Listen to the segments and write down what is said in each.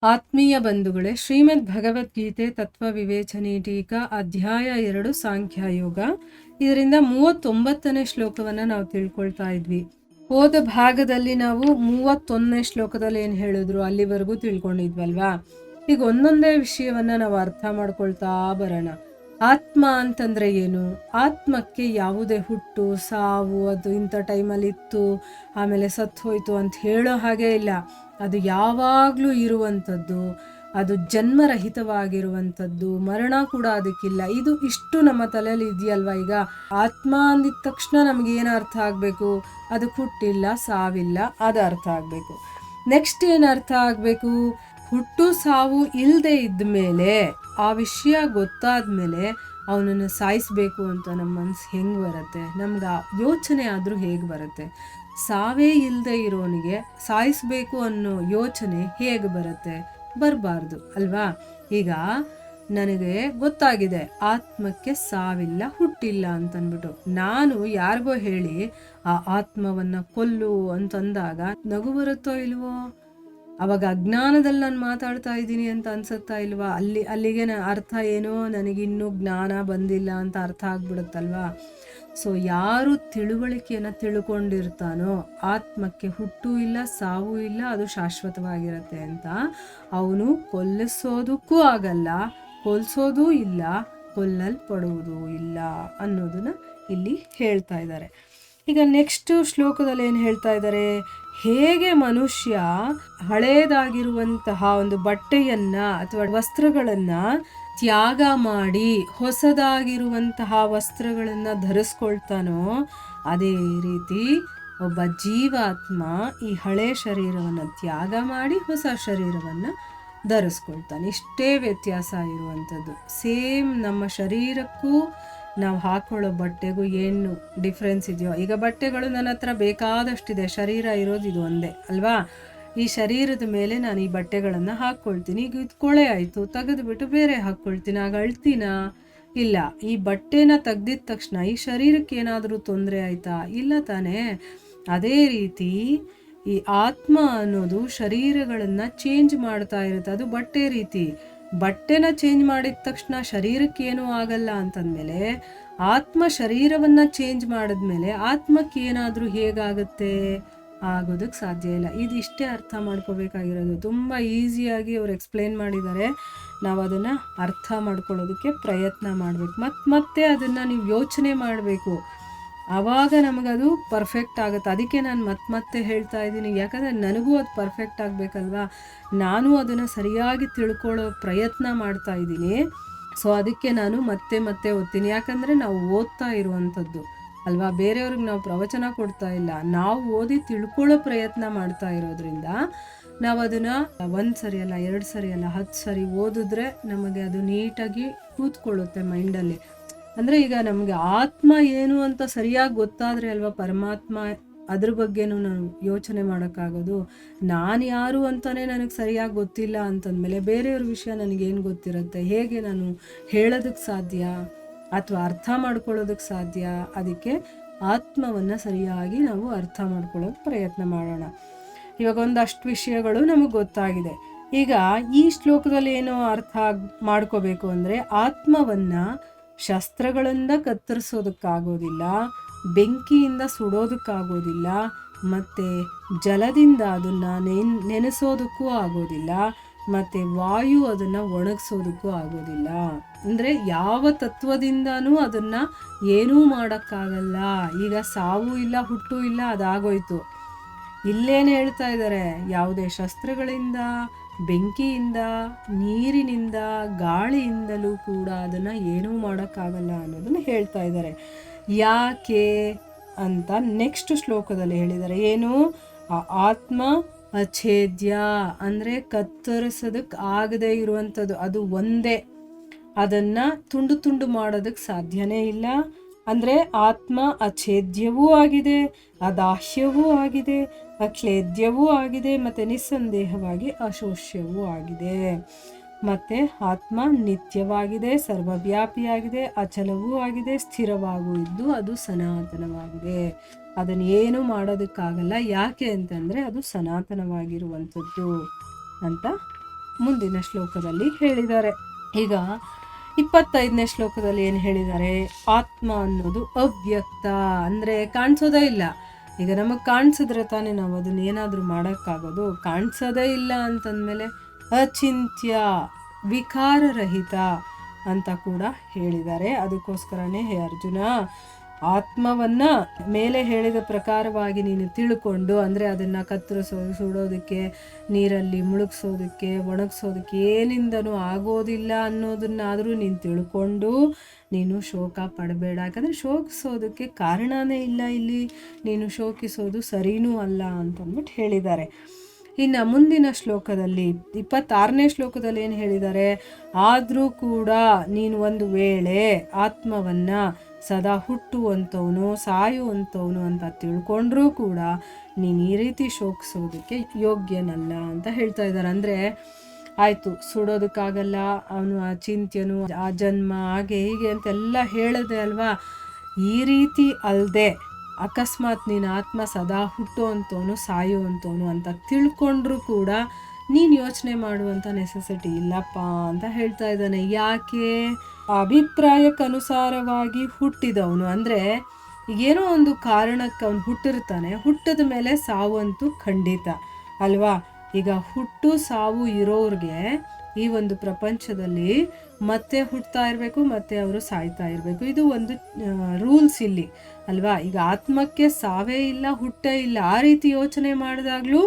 ಆತ್ಮೀಯ ಬಂಧುಗಳೇ, ಶ್ರೀಮದ್ ಭಗವದ್ಗೀತೆ ತತ್ವ ವಿವೇಚನೆ ಟೀಕಾ ಅಧ್ಯಾಯ 2 ಸಾಂಖ್ಯಯೋಗ. ಇದರಿಂದ 39ನೇ ಶ್ಲೋಕವನ್ನು ನಾವು ತಿಳ್ಕೊಳ್ತಾ ಇದ್ವಿ. ಹೋದ ಭಾಗದಲ್ಲಿ ನಾವು 31ನೇ ಶ್ಲೋಕದಲ್ಲಿ ಏನು ಹೇಳಿದ್ರು ಅಲ್ಲಿವರೆಗೂ ತಿಳ್ಕೊಂಡಿದ್ವಲ್ವಾ. ಈಗ ಒಂದೊಂದೇ ವಿಷಯವನ್ನ ನಾವು ಅರ್ಥ ಮಾಡ್ಕೊಳ್ತಾ ಬರೋಣ. ಆತ್ಮ ಅಂತಂದ್ರೆ ಏನು? ಆತ್ಮಕ್ಕೆ ಯಾವುದೇ ಹುಟ್ಟು ಸಾವು ಅದು ಇಂಥ ಟೈಮಲ್ಲಿ ಇತ್ತು ಆಮೇಲೆ ಸತ್ತು ಹೋಯ್ತು ಅಂತ ಹೇಳೋ ಹಾಗೆ ಇಲ್ಲ. ಅದು ಯಾವಾಗಲೂ ಇರುವಂಥದ್ದು, ಅದು ಜನ್ಮರಹಿತವಾಗಿರುವಂಥದ್ದು, ಮರಣ ಕೂಡ ಅದಕ್ಕಿಲ್ಲ. ಇಷ್ಟು ನಮ್ಮ ತಲೆಯಲ್ಲಿ ಇದೆಯಲ್ವ. ಈಗ ಆತ್ಮ ಅಂದಿದ ತಕ್ಷಣ ನಮ್ಗೆ ಏನು ಅರ್ಥ ಆಗಬೇಕು? ಅದಕ್ಕೆ ಹುಟ್ಟಿಲ್ಲ ಸಾವಿಲ್ಲ, ಅದು ಅರ್ಥ ಆಗಬೇಕು. ನೆಕ್ಸ್ಟ್ ಏನು ಅರ್ಥ ಆಗಬೇಕು? ಹುಟ್ಟು ಸಾವು ಇಲ್ಲದೆ ಇದ್ಮೇಲೆ, ಆ ವಿಷಯ ಗೊತ್ತಾದ್ಮೇಲೆ ಅವನನ್ನು ಸಾಯಿಸ್ಬೇಕು ಅಂತ ನಮ್ಮ ಮನಸ್ಸು ಹೆಂಗೆ ಬರುತ್ತೆ? ನಮ್ಗೆ ಆ ಯೋಚನೆ ಆದರೂ ಹೇಗೆ ಬರುತ್ತೆ? ಸಾವೇ ಇಲ್ಲದೆ ಇರೋನಿಗೆ ಸಾಯಿಸ್ಬೇಕು ಅನ್ನೋ ಯೋಚನೆ ಹೇಗೆ ಬರುತ್ತೆ? ಬರಬಾರ್ದು ಅಲ್ವಾ. ಈಗ ನನಗೆ ಗೊತ್ತಾಗಿದೆ ಆತ್ಮಕ್ಕೆ ಸಾವಿಲ್ಲ ಹುಟ್ಟಿಲ್ಲ ಅಂತಂದ್ಬಿಟ್ಟು, ನಾನು ಯಾರಿಗೋ ಹೇಳಿ ಆ ಆತ್ಮವನ್ನು ಕೊಲ್ಲು ಅಂತಂದಾಗ ನಗು ಬರುತ್ತೋ ಇಲ್ವೋ? ಅವಾಗ ಅಜ್ಞಾನದಲ್ಲಿ ನಾನು ಮಾತಾಡ್ತಾ ಇದ್ದೀನಿ ಅಂತ ಅನ್ಸುತ್ತಾ ಇಲ್ವಾ? ಅಲ್ಲಿಗೆ ಅರ್ಥ ಏನೋ ನನಗಿನ್ನೂ ಜ್ಞಾನ ಬಂದಿಲ್ಲ ಅಂತ ಅರ್ಥ ಆಗ್ಬಿಡುತ್ತಲ್ವಾ. ಸೊ ಯಾರು ತಿಳುವಳಿಕೆಯನ್ನು ತಿಳ್ಕೊಂಡಿರ್ತಾನೋ ಆತ್ಮಕ್ಕೆ ಹುಟ್ಟು ಇಲ್ಲ ಸಾವು ಇಲ್ಲ, ಅದು ಶಾಶ್ವತವಾಗಿರುತ್ತೆ ಅಂತ, ಅವನು ಕೊಲ್ಲಿಸೋದಕ್ಕೂ ಆಗಲ್ಲ, ಕೊಲ್ಸೋದೂ ಇಲ್ಲ, ಕೊಲ್ಲಲ್ಪಡುವುದೂ ಇಲ್ಲ ಅನ್ನೋದನ್ನ ಇಲ್ಲಿ ಹೇಳ್ತಾ ಇದ್ದಾರೆ. ಈಗ ನೆಕ್ಸ್ಟ್ ಶ್ಲೋಕದಲ್ಲಿ ಏನು ಹೇಳ್ತಾ ಇದ್ದಾರೆ? ಹೇಗೆ ಮನುಷ್ಯ ಹಳೇದಾಗಿರುವಂತಹ ಒಂದು ಬಟ್ಟೆಯನ್ನ ಅಥವಾ ವಸ್ತ್ರಗಳನ್ನ ತ್ಯಾಗ ಮಾಡಿ ಹೊಸದಾಗಿರುವಂತಹ ವಸ್ತ್ರಗಳನ್ನ ಧರಿಸ್ಕೊಳ್ತಾನೋ, ಅದೇ ರೀತಿ ಒಬ್ಬ ಜೀವಾತ್ಮ ಈ ಹಳೆ ಶರೀರವನ್ನು ತ್ಯಾಗ ಮಾಡಿ ಹೊಸ ಶರೀರವನ್ನು ಧರಿಸ್ಕೊಳ್ತಾನೆ. ಇಷ್ಟೇ ವ್ಯತ್ಯಾಸ ಇರುವಂಥದ್ದು. ಸೇಮ್ ನಮ್ಮ ಶರೀರಕ್ಕೂ ನಾವು ಹಾಕೊಳ್ಳೋ ಬಟ್ಟೆಗೂ ಏನು ಡಿಫ್ರೆನ್ಸ್ ಇದೆಯೋ. ಈಗ ಬಟ್ಟೆಗಳು ನನ್ನ ಹತ್ರ ಬೇಕಾದಷ್ಟಿದೆ, ಶರೀರ ಇರೋದು ಇದು ಒಂದೇ ಅಲ್ವಾ. ಈ ಶರೀರದ ಮೇಲೆ ನಾನು ಈ ಬಟ್ಟೆಗಳನ್ನು ಹಾಕ್ಕೊಳ್ತೀನಿ. ಈಗ ಇದು ಕೊಳೆ ಆಯಿತು, ತೆಗೆದುಬಿಟ್ಟು ಬೇರೆ ಹಾಕ್ಕೊಳ್ತೀನಿ, ಆಗ ಅಳ್ತೀನಾ? ಇಲ್ಲ. ಈ ಬಟ್ಟೆನ ತೆಗ್ದಿದ ತಕ್ಷಣ ಈ ಶರೀರಕ್ಕೆ ಏನಾದರೂ ತೊಂದರೆ ಆಯಿತಾ? ಇಲ್ಲ ತಾನೇ. ಅದೇ ರೀತಿ ಈ ಆತ್ಮ ಅನ್ನೋದು ಶರೀರಗಳನ್ನು ಚೇಂಜ್ ಮಾಡ್ತಾ ಇರುತ್ತೆ. ಅದು ಬಟ್ಟೆ ರೀತಿ. ಬಟ್ಟೆನ ಚೇಂಜ್ ಮಾಡಿದ ತಕ್ಷಣ ಶರೀರಕ್ಕೆ ಏನೂ ಆಗಲ್ಲ ಅಂತಂದಮೇಲೆ, ಆತ್ಮ ಶರೀರವನ್ನು ಚೇಂಜ್ ಮಾಡಿದ್ಮೇಲೆ ಆತ್ಮಕ್ಕೆ ಏನಾದರೂ ಹೇಗಾಗುತ್ತೆ? ಆಗೋದಕ್ಕೆ ಸಾಧ್ಯ ಇಲ್ಲ. ಇಷ್ಟೇ ಅರ್ಥ ಮಾಡ್ಕೋಬೇಕಾಗಿರೋದು. ತುಂಬ ಈಸಿಯಾಗಿ ಅವ್ರು ಎಕ್ಸ್ಪ್ಲೇನ್ ಮಾಡಿದ್ದಾರೆ. ನಾವು ಅದನ್ನು ಅರ್ಥ ಮಾಡ್ಕೊಳ್ಳೋದಕ್ಕೆ ಪ್ರಯತ್ನ ಮಾಡಬೇಕು. ಮತ್ತೆ ಅದನ್ನು ನೀವು ಯೋಚನೆ ಮಾಡಬೇಕು. ಆವಾಗ ನಮಗದು ಪರ್ಫೆಕ್ಟ್ ಆಗುತ್ತೆ. ಅದಕ್ಕೆ ನಾನು ಮತ್ತೆ ಹೇಳ್ತಾ ಇದ್ದೀನಿ, ಯಾಕಂದರೆ ನನಗೂ ಅದು ಪರ್ಫೆಕ್ಟ್ ಆಗಬೇಕಲ್ವಾ. ನಾನು ಅದನ್ನು ಸರಿಯಾಗಿ ತಿಳ್ಕೊಳ್ಳೋ ಪ್ರಯತ್ನ ಮಾಡ್ತಾ ಇದ್ದೀನಿ. ಸೊ ಅದಕ್ಕೆ ನಾನು ಮತ್ತೆ ಓದ್ತೀನಿ. ಯಾಕಂದರೆ ನಾವು ಓದ್ತಾ ಇರುವಂಥದ್ದು ಅಲ್ವಾ, ಬೇರೆಯವ್ರಿಗೆ ನಾವು ಪ್ರವಚನ ಕೊಡ್ತಾ ಇಲ್ಲ. ನಾವು ಓದಿ ತಿಳ್ಕೊಳ್ಳೋ ಪ್ರಯತ್ನ ಮಾಡ್ತಾ ಇರೋದ್ರಿಂದ ನಾವು ಅದನ್ನು 1 ಸರಿ ಅಲ್ಲ 2 ಸರಿ ಅಲ್ಲ 10 ಸರಿ ಓದಿದ್ರೆ ನಮಗೆ ಅದು ನೀಟಾಗಿ ಕೂತ್ಕೊಳ್ಳುತ್ತೆ ಮೈಂಡಲ್ಲಿ. ಅಂದರೆ ಈಗ ನಮಗೆ ಆತ್ಮ ಏನು ಅಂತ ಸರಿಯಾಗಿ ಗೊತ್ತಾದರೆ ಅಲ್ವಾ ಪರಮಾತ್ಮ ಅದ್ರ ಬಗ್ಗೆನೂ ನಾನು ಯೋಚನೆ ಮಾಡೋಕ್ಕಾಗೋದು. ನಾನು ಯಾರು ಅಂತಲೇ ನನಗೆ ಸರಿಯಾಗಿ ಗೊತ್ತಿಲ್ಲ ಅಂತಂದಮೇಲೆ ಬೇರೆಯವ್ರ ವಿಷಯ ನನಗೇನು ಗೊತ್ತಿರುತ್ತೆ? ಹೇಗೆ ನಾನು ಹೇಳೋದಕ್ಕೆ ಸಾಧ್ಯ ಅಥವಾ ಅರ್ಥ ಮಾಡ್ಕೊಳ್ಳೋದಕ್ಕೆ ಸಾಧ್ಯ? ಅದಕ್ಕೆ ಆತ್ಮವನ್ನು ಸರಿಯಾಗಿ ನಾವು ಅರ್ಥ ಮಾಡ್ಕೊಳ್ಳೋಕೆ ಪ್ರಯತ್ನ ಮಾಡೋಣ. ಇವಾಗ ಒಂದಷ್ಟು ವಿಷಯಗಳು ನಮಗೆ ಗೊತ್ತಾಗಿದೆ. ಈಗ ಈ ಶ್ಲೋಕದಲ್ಲಿ ಏನೋ ಅರ್ಥ ಮಾಡ್ಕೋಬೇಕು ಅಂದರೆ, ಆತ್ಮವನ್ನು ಶಸ್ತ್ರಗಳಿಂದ ಕತ್ತರಿಸೋದಕ್ಕಾಗೋದಿಲ್ಲ, ಬೆಂಕಿಯಿಂದ ಸುಡೋದಕ್ಕಾಗೋದಿಲ್ಲ, ಮತ್ತು ಜಲದಿಂದ ಅದನ್ನು ನೆನೆಸೋದಕ್ಕೂ ಆಗೋದಿಲ್ಲ, ಮತ್ತು ವಾಯು ಅದನ್ನು ಒಣಗಿಸೋದಕ್ಕೂ ಆಗೋದಿಲ್ಲ. ಅಂದರೆ ಯಾವ ತತ್ವದಿಂದನೂ ಅದನ್ನು ಏನೂ ಮಾಡೋಕ್ಕಾಗಲ್ಲ. ಈಗ ಸಾವು ಇಲ್ಲ ಹುಟ್ಟು ಇಲ್ಲ, ಅದಾಗೋಯ್ತು. ಇಲ್ಲೇನು ಹೇಳ್ತಾ ಇದ್ದಾರೆ? ಯಾವುದೇ ಶಸ್ತ್ರಗಳಿಂದ, ಬೆಂಕಿಯಿಂದ, ನೀರಿನಿಂದ, ಗಾಳಿಯಿಂದಲೂ ಕೂಡ ಅದನ್ನು ಏನೂ ಮಾಡೋಕ್ಕಾಗಲ್ಲ ಅನ್ನೋದನ್ನು ಹೇಳ್ತಾ ಇದ್ದಾರೆ. ಯಾಕೆ ಅಂತ ನೆಕ್ಸ್ಟ್ ಶ್ಲೋಕದಲ್ಲಿ ಹೇಳಿದ್ದಾರೆ. ಏನು? ಆತ್ಮ ಅಛೇದ್ಯ, ಅಂದರೆ ಕತ್ತರಿಸೋದಕ್ಕೆ ಆಗದೆ ಇರುವಂಥದ್ದು. ಅದು ಒಂದೇ, ಅದನ್ನು ತುಂಡು ತುಂಡು ಮಾಡೋದಕ್ಕೆ ಸಾಧ್ಯನೇ ಇಲ್ಲ. ಅಂದರೆ ಆತ್ಮ ಅಛೇದ್ಯವೂ ಆಗಿದೆ, ಅದಾಹ್ಯವೂ ಆಗಿದೆ, ಅಕ್ಲೇದ್ಯವೂ ಆಗಿದೆ, ಮತ್ತು ನಿಸ್ಸಂದೇಹವಾಗಿ ಅಶೋಷ್ಯವೂ ಆಗಿದೆ. ಮತ್ತು ಆತ್ಮ ನಿತ್ಯವಾಗಿದೆ, ಸರ್ವವ್ಯಾಪಿಯಾಗಿದೆ, ಅಚಲವೂ ಆಗಿದೆ, ಸ್ಥಿರವಾಗೂ ಇದ್ದು ಅದು ಸನಾತನವಾಗಿದೆ. ಅದನ್ನು ಏನು ಮಾಡೋದಕ್ಕಾಗಲ್ಲ. ಯಾಕೆ ಅಂತಂದರೆ ಅದು ಸನಾತನವಾಗಿರುವಂಥದ್ದು ಅಂತ ಮುಂದಿನ ಶ್ಲೋಕದಲ್ಲಿ ಹೇಳಿದ್ದಾರೆ. ಈಗ 25ನೇ ಶ್ಲೋಕದಲ್ಲಿ ಏನು ಹೇಳಿದ್ದಾರೆ? ಆತ್ಮ ಅನ್ನೋದು ಅವ್ಯಕ್ತ, ಅಂದರೆ ಕಾಣಿಸೋದೇ ಇಲ್ಲ. ಈಗ ನಮಗೆ ಕಾಣಿಸಿದ್ರೆ ತಾನೇ ನಾವು ಅದನ್ನ ಏನಾದರೂ ಮಾಡೋಕ್ಕಾಗೋದು. ಕಾಣಿಸೋದೇ ಇಲ್ಲ ಅಂತಂದಮೇಲೆ ಅಚಿಂತ್ಯ, ವಿಕಾರರಹಿತ ಅಂತ ಕೂಡ ಹೇಳಿದ್ದಾರೆ. ಅದಕ್ಕೋಸ್ಕರನೇ ಹೇ ಅರ್ಜುನ, ಆತ್ಮವನ್ನ ಮೇಲೆ ಹೇಳಿದ ಪ್ರಕಾರವಾಗಿ ನೀನು ತಿಳ್ಕೊಂಡು, ಅಂದರೆ ಅದನ್ನು ಕತ್ತರಿಸೋದು, ಸುಡೋದಕ್ಕೆ, ನೀರಲ್ಲಿ ಮುಳುಗಿಸೋದಕ್ಕೆ, ಒಣಗಿಸೋದಕ್ಕೆ ಏನಿಂದನೂ ಆಗೋದಿಲ್ಲ ಅನ್ನೋದನ್ನಾದರೂ ನೀನು ತಿಳ್ಕೊಂಡು ನೀನು ಶೋಕ ಪಡಬೇಡ. ಯಾಕಂದರೆ ಶೋಕಿಸೋದಕ್ಕೆ ಕಾರಣನೇ ಇಲ್ಲ ಇಲ್ಲಿ, ನೀನು ಶೋಕಿಸೋದು ಸರಿನೂ ಅಲ್ಲ ಅಂತಂದ್ಬಿಟ್ಟು ಹೇಳಿದ್ದಾರೆ. ಇನ್ನು ಮುಂದಿನ ಶ್ಲೋಕದಲ್ಲಿ 26ನೇ ಶ್ಲೋಕದಲ್ಲಿ ಏನು ಹೇಳಿದ್ದಾರೆ? ಆದರೂ ಕೂಡ ನೀನು ಒಂದು ವೇಳೆ ಆತ್ಮವನ್ನು ಸದಾ ಹುಟ್ಟುವಂಥವನು, ಸಾಯುವಂಥವನು ಅಂತ ತಿಳ್ಕೊಂಡ್ರೂ ಕೂಡ ನೀನು ಈ ರೀತಿ ಶೋಕಿಸೋದಕ್ಕೆ ಯೋಗ್ಯನಲ್ಲ ಅಂತ ಹೇಳ್ತಾ ಇದ್ದಾರೆ. ಅಂದರೆ ಆಯಿತು, ಸುಡೋದಕ್ಕಾಗಲ್ಲ, ಅವನು ಅಚಿಂತ್ಯನು, ಆ ಜನ್ಮ ಹಾಗೆ ಹೀಗೆ ಅಂತೆಲ್ಲ ಹೇಳಿದೆ ಅಲ್ವಾ. ಈ ರೀತಿ ಅಲ್ಲದೆ ಅಕಸ್ಮಾತ್ ನೀನು ಆತ್ಮ ಸದಾ ಹುಟ್ಟುವಂಥವನು, ಸಾಯುವಂಥವನು ಅಂತ ತಿಳ್ಕೊಂಡ್ರೂ ಕೂಡ ನೀನು ಯೋಚನೆ ಮಾಡುವಂಥ ನೆಸೆಸಿಟಿ ಇಲ್ಲಪ್ಪ ಅಂತ ಹೇಳ್ತಾ ಇದ್ದಾನೆ. ಯಾಕೆ? ಅಭಿಪ್ರಾಯಕ್ಕನುಸಾರವಾಗಿ ಹುಟ್ಟಿದವನು, ಅಂದರೆ ಏನೋ ಒಂದು ಕಾರಣಕ್ಕೆ ಅವನು ಹುಟ್ಟಿರ್ತಾನೆ, ಹುಟ್ಟಿದ ಮೇಲೆ ಸಾವಂತೂ ಖಂಡಿತ ಅಲ್ವಾ. ಈಗ ಹುಟ್ಟು ಸಾವು ಇರೋರಿಗೆ ಈ ಒಂದು ಪ್ರಪಂಚದಲ್ಲಿ ಮತ್ತೆ ಹುಟ್ಟುತ್ತಾ ಇರಬೇಕು, ಮತ್ತೆ ಅವರು ಸಾಯ್ತಾ ಇರಬೇಕು. ಇದು ಒಂದು ರೂಲ್ಸ್ ಇಲ್ಲಿ ಅಲ್ವಾ. ಈಗ ಆತ್ಮಕ್ಕೆ ಸಾವೇ ಇಲ್ಲ, ಹುಟ್ಟೇ ಇಲ್ಲ. ಆ ರೀತಿ ಯೋಚನೆ ಮಾಡಿದಾಗಲೂ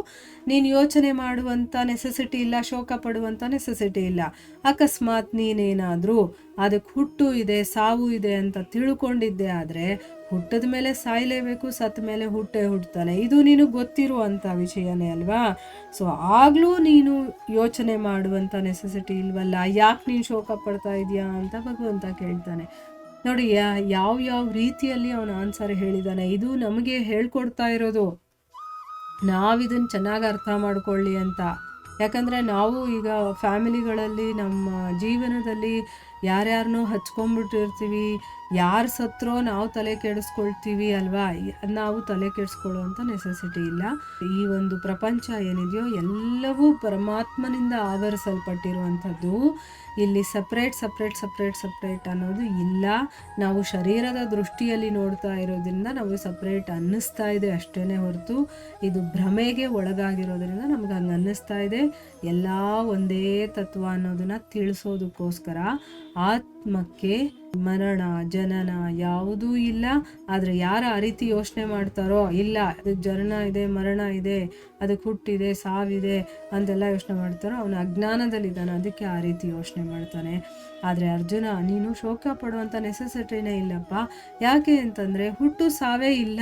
ನೀನು ಯೋಚನೆ ಮಾಡುವಂಥ ನೆಸೆಸಿಟಿ ಇಲ್ಲ, ಶೋಕ ಪಡುವಂಥ ನೆಸೆಸಿಟಿ ಇಲ್ಲ. ಅಕಸ್ಮಾತ್ ನೀನೇನಾದರೂ ಅದಕ್ಕೆ ಹುಟ್ಟು ಇದೆ, ಸಾವು ಇದೆ ಅಂತ ತಿಳ್ಕೊಂಡಿದ್ದೆ ಆದರೆ ಹುಟ್ಟಿದ ಮೇಲೆ ಸಾಯಲೇಬೇಕು, ಸತ್ತ ಮೇಲೆ ಹುಟ್ಟತಾನೆ. ಇದು ನೀನು ಗೊತ್ತಿರುವಂಥ ವಿಷಯನೇ ಅಲ್ವಾ. ಸೊ ಆಗಲೂ ನೀನು ಯೋಚನೆ ಮಾಡುವಂಥ ನೆಸೆಸಿಟಿ ಇಲ್ವಲ್ಲ, ಯಾಕೆ ನೀನು ಶೋಕ ಪಡ್ತಾ ಇದೆಯಾ ಅಂತ ಭಗವಂತ ಕೇಳ್ತಾನೆ. ನೋಡಿ ಯಾವ ರೀತಿಯಲ್ಲಿ ಅವನ ಆನ್ಸರ್ ಹೇಳಿದ್ದಾನೆ. ಇದು ನಮಗೆ ಹೇಳ್ಕೊಡ್ತಾ ಇರೋದು, ನಾವಿದನ್ನು ಚೆನ್ನಾಗಿ ಅರ್ಥ ಮಾಡ್ಕೊಳ್ಳಿ ಅಂತ. ಯಾಕಂದರೆ ನಾವು ಈಗ ಫ್ಯಾಮಿಲಿಗಳಲ್ಲಿ ನಮ್ಮ ಜೀವನದಲ್ಲಿ ಯಾರ್ಯಾರನ್ನೋ ಹಚ್ಕೊಂಡ್ಬಿಟ್ಟಿರ್ತೀವಿ, ಯಾರು ಸತ್ತರೋ ನಾವು ತಲೆ ಕೆಡಿಸ್ಕೊಳ್ತೀವಿ ಅಲ್ವಾ. ನಾವು ತಲೆ ಕೆಡಿಸ್ಕೊಳ್ಳುವಂಥ ನೆಸೆಸಿಟಿ ಇಲ್ಲ. ಈ ಒಂದು ಪ್ರಪಂಚ ಏನಿದೆಯೋ ಎಲ್ಲವೂ ಪರಮಾತ್ಮನಿಂದ ಆವರಿಸಲ್ಪಟ್ಟಿರುವಂಥದ್ದು. ಇಲ್ಲಿ ಸಪ್ರೇಟ್ ಅನ್ನೋದು ಇಲ್ಲ. ನಾವು ಶರೀರದ ದೃಷ್ಟಿಯಲ್ಲಿ ನೋಡ್ತಾ ಇರೋದ್ರಿಂದ ನಾವು ಸಪ್ರೇಟ್ ಅನ್ನಿಸ್ತಾ ಇದೆ ಅಷ್ಟೇ ಹೊರತು ಇದು ಭ್ರಮೆಗೆ ಒಳಗಾಗಿರೋದ್ರಿಂದ ನಮ್ಗೆ ಹಂಗೆ ಅನ್ನಿಸ್ತಾ ಇದೆ. ಎಲ್ಲ ಒಂದೇ ತತ್ವ ಅನ್ನೋದನ್ನ ತಿಳಿಸೋದಕ್ಕೋಸ್ಕರ ಆತ್ಮಕ್ಕೆ ಮರಣ ಜನನ ಯಾವುದೂ ಇಲ್ಲ. ಆದರೆ ಯಾರು ಆ ರೀತಿ ಯೋಚನೆ ಮಾಡ್ತಾರೋ, ಇಲ್ಲ ಅದಕ್ಕೆ ಜನನ ಇದೆ, ಮರಣ ಇದೆ, ಅದಕ್ಕೆ ಹುಟ್ಟಿದೆ, ಸಾವಿದೆ ಅಂತೆಲ್ಲ ಯೋಚನೆ ಮಾಡ್ತಾರೋ ಅವನು ಅಜ್ಞಾನದಲ್ಲಿದ್ದಾನೆ, ಅದಕ್ಕೆ ಆ ರೀತಿ ಯೋಚನೆ ಮಾಡ್ತಾನೆ. ಆದರೆ ಅರ್ಜುನ, ನೀನು ಶೋಕ ಪಡುವಂಥ ನೆಸೆಸಿಟಿನೇ ಇಲ್ಲಪ್ಪ. ಯಾಕೆ ಅಂತಂದರೆ ಹುಟ್ಟು ಸಾವೇ ಇಲ್ಲ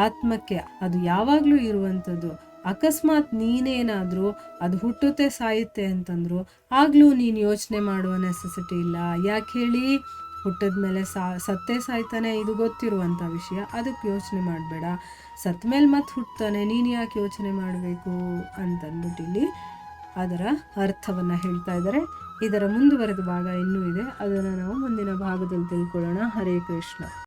ಆತ್ಮಕ್ಕೆ, ಅದು ಯಾವಾಗಲೂ ಇರುವಂಥದ್ದು. ಅಕಸ್ಮಾತ್ ನೀನೇನಾದರೂ ಅದು ಹುಟ್ಟುತ್ತೆ ಸಾಯುತ್ತೆ ಅಂತಂದ್ರು ಆಗಲೂ ನೀನು ಯೋಚನೆ ಮಾಡುವ ನೆಸೆಸಿಟಿ ಇಲ್ಲ. ಯಾಕೆ ಹೇಳಿ? ಹುಟ್ಟಿದ ಮೇಲೆ ಸತ್ತೇ ಸಾಯ್ತಾನೆ, ಇದು ಗೊತ್ತಿರುವಂಥ ವಿಷಯ. ಅದಕ್ಕೆ ಯೋಚನೆ ಮಾಡಬೇಡ. ಸತ್ತ ಮೇಲೆ ಮತ್ತೆ ಹುಟ್ಟುತ್ತಾನೆ, ನೀನು ಯಾಕೆ ಯೋಚನೆ ಮಾಡಬೇಕು ಅಂತಂದ್ಬಿಟ್ಟು ಇಲ್ಲಿ ಅದರ ಅರ್ಥವನ್ನು ಹೇಳ್ತಾ ಇದ್ದಾರೆ. ಇದರ ಮುಂದುವರೆದ ಭಾಗ ಇನ್ನೂ ಇದೆ, ಅದನ್ನು ನಾವು ಮುಂದಿನ ಭಾಗದಲ್ಲಿ ತಿಳ್ಕೊಳ್ಳೋಣ. ಹರೇ ಕೃಷ್ಣ.